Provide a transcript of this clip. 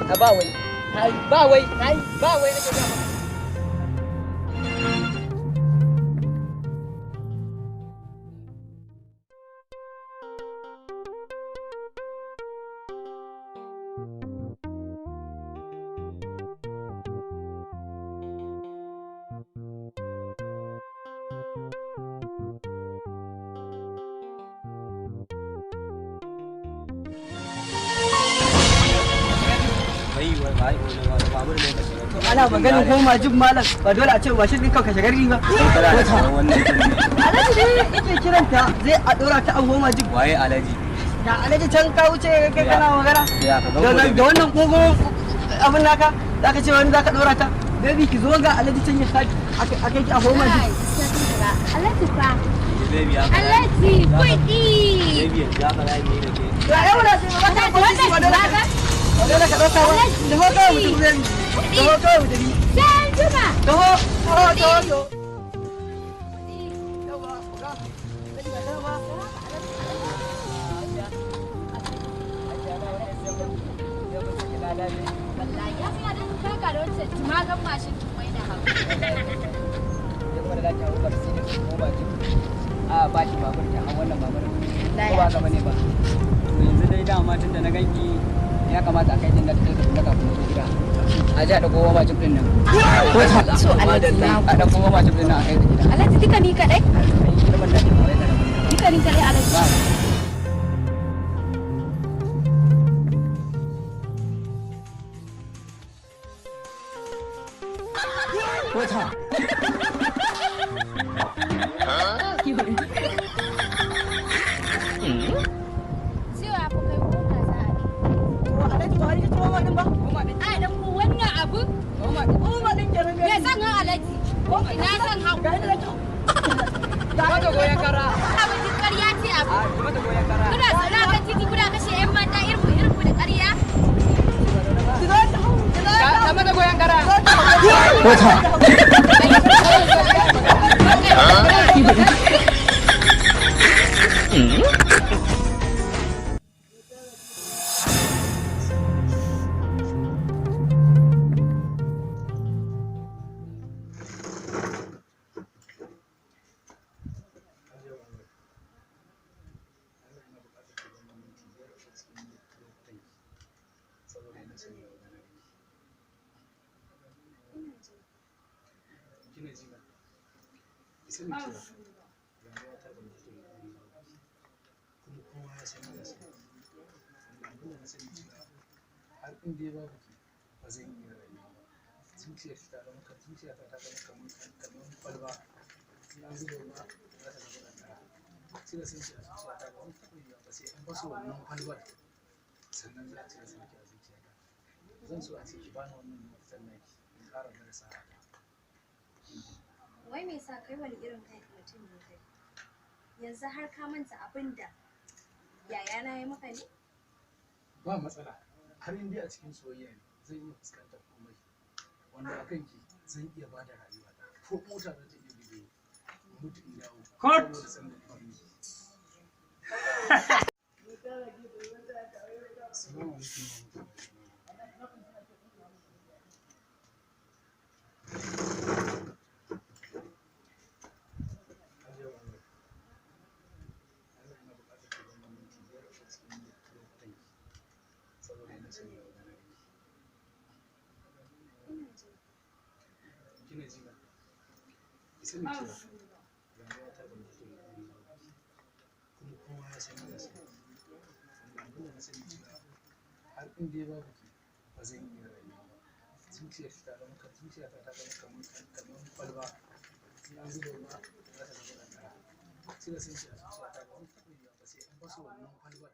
ba wai ba wai ba wai nake ga ana maganin goma jin malam ba dole a ce ba shi din ka shigar riba alhaji dai yake kiranta zai a dora ta a goma jin waye alhaji da alhaji can ka wuce kai kana magana da wannan kogo abin naka zaka ce wani zaka dora ta baby ki zo ga alhaji can ya saki akai ki a goma jin alhaji fa alhaji kudi baby ya fara ne da ke ya yau na sai ba ka wannan dole ka dauka ba da hoto mutum zai da hoto mutum sai juma da hoto wallahi ya fi da kaka da wacce magan mashin mai da hawa ya kuma da ta wuka sai da ko ba ji a ba shi babur ta a wannan babur ko ba ga bane ba yanzu dai dama tun da na ganki ya kamata a kai din da take da kafin ku gida a ji a dauko goma jib din nan ko ta so alhaji na a dauko goma jib din nan a kai gida alhaji duka ni kadai duka ni kadai alhaji wata Mata goyon kara. Abin duk ƙarya ce abu. Mata goyon kara. Kuna tsira kan titi kuna kashe 'yan mata irin da ƙarya. Da mata goyon kara. Wata. Wai me sa kai wani irin kai mutum ne kai? Yanzu har ka manta abin da yayana ya maka ne? Ba matsala, har in dai a cikin soyayya ne zan iya fuskantar komai wanda a kanki zan iya ba da rayuwa ko mota za ta iya buge mutu in dawo. Kot! Sani cewa rayuwa ta ban fito da kuma kowa ya sani da su wanda abin da na sani cewa har in dai babu ki ba zan iya rayuwa ba zuciyar ta zama zuciya ta zama kamar kwalba in an zuba ruwa za ta zama kankara sai da san shi a zuciya ta ba zan taɓa yiwa ba sai an basu wannan kwalbar